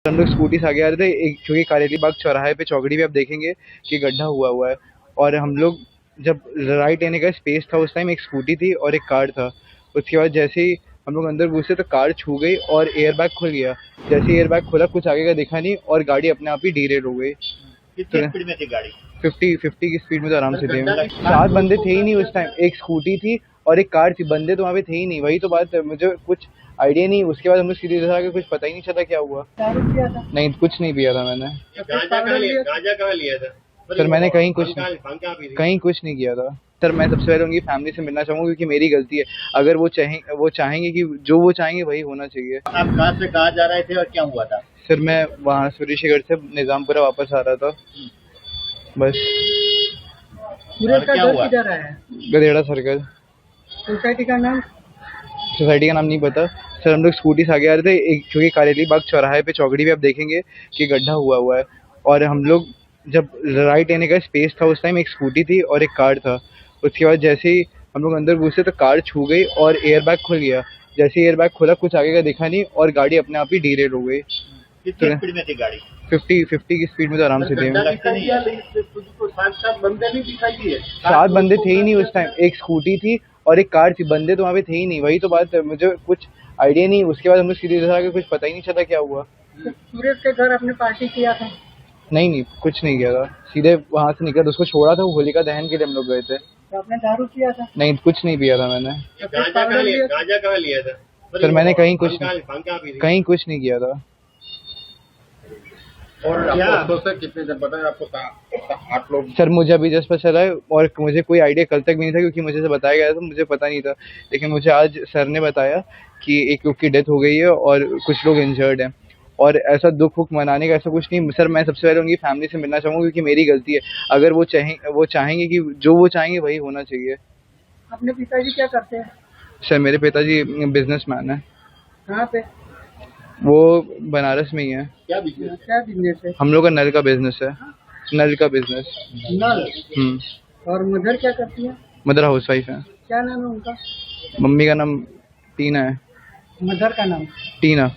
हम लोग स्कूटी से आगे आ रहे थे, एक क्योंकि कारेली बाग चौराहे पे चौकड़ी पे आप देखेंगे कि गड्ढा हुआ हुआ है। और हम लोग जब राइट लेने का स्पेस था, उस टाइम एक स्कूटी थी और एक कार था। उसके बाद जैसे ही हम लोग अंदर घुसे तो कार छू गई और एयर बैग खुल गया। जैसे ही एयर बैग खुला, कुछ आगे का दिखा नहीं और गाड़ी अपने आप ही डीरेल हो गई। कितनी स्पीड में थी गाड़ी? 50 की स्पीड में तो आराम से थे। 7 बंदे थे ही नहीं उस टाइम, एक स्कूटी थी और एक कार थी। बंदे तो वहाँ पे थे ही नहीं, वही तो बात है, मुझे कुछ आइडिया नहीं। उसके बाद हम लोग सीधे था कि कुछ पता ही नहीं चला क्या हुआ। दारू पिया था? नहीं, कुछ नहीं पिया था मैंने। गांजा कहाँ लिया था? सर मैंने कहीं कुछ नहीं किया था। सर मैं सबसे पहले उनकी फैमिली से मिलना चाहूँगा, क्योंकि मेरी गलती है। अगर वो चाहेंगे कि जो वो चाहेंगे वही होना चाहिए। आप कहाँ से कहाँ जा रहे थे और क्या हुआ था? सर मैं वहाँ से ऋषिगढ़ से निजामपुरा वापस आ रहा था, बस। सूरज का घर किधर है? गधेड़ा सर्कल। सोसाइटी का नाम? सोसाइटी का नाम नहीं पता। सर हम लोग स्कूटी से आगे आ रहे थे, एक क्योंकि कारेली बाग चौराहे पे चौकड़ी पे आप देखेंगे कि गड्ढा हुआ हुआ है। और हम लोग जब राइट लेने का स्पेस था, उस टाइम एक स्कूटी थी और एक कार था। उसके बाद जैसे ही हम लोग अंदर घुसे तो कार छू गई और एयर बैग खुल गया। जैसे ही एयर बैग खुला, कुछ आगे का दिखा नहीं और गाड़ी अपने आप ही डीरेल हो गई। कितनी स्पीड में थी गाड़ी? 50 की स्पीड में तो आराम से थे। बंदे नहीं दिखाई दिए? 7 बंदे थे ही नहीं उस टाइम, एक स्कूटी थी और एक कार थी। बंदे तो वहाँ पे थे ही नहीं, वही तो बात है, मुझे कुछ आइडिया नहीं। उसके बाद हम लोग सीधे था कि कुछ पता ही नहीं चला क्या हुआ। सूरज के घर आपने पार्टी किया था? नहीं, कुछ नहीं किया था। सीधे वहाँ से निकल उसको छोड़ा था, वो होलिका दहन के लिए हम लोग गए थे। तो आपने दारू पिया था? नहीं, कुछ नहीं पिया था मैंने। गांजा कहाँ लिया था? सर मैंने कहीं कुछ नहीं किया था। और आपको से कितने जन पता है आपको? 8 लोग। सर मुझे अभी जस्ट पता चला है और मुझे कोई आइडिया कल तक भी नहीं था, क्योंकि मुझे से बताया गया था, मुझे पता नहीं था। लेकिन मुझे आज सर ने बताया कि एक लोग की डेथ हो गई है और कुछ लोग इंजर्ड हैं। और ऐसा दुख वुख मनाने का ऐसा कुछ नहीं। सर मैं सबसे पहले उनकी फैमिली से मिलना चाहूँगा, क्योंकि मेरी गलती है। अगर वो चाहेंगे कि जो वो चाहेंगे वही होना चाहिए। अपने पिताजी क्या करते हैं? सर मेरे पिताजी बिजनेसमैन है। कहाँ पे? वो बनारस में ही है। क्या बिजनेस है? हम लोग का नल का बिजनेस है। नल का बिजनेस। नल? और मदर क्या करती है? मदर हाउस वाइफ है। क्या नाम है उनका? मम्मी का नाम टीना है। मदर का नाम? टीना।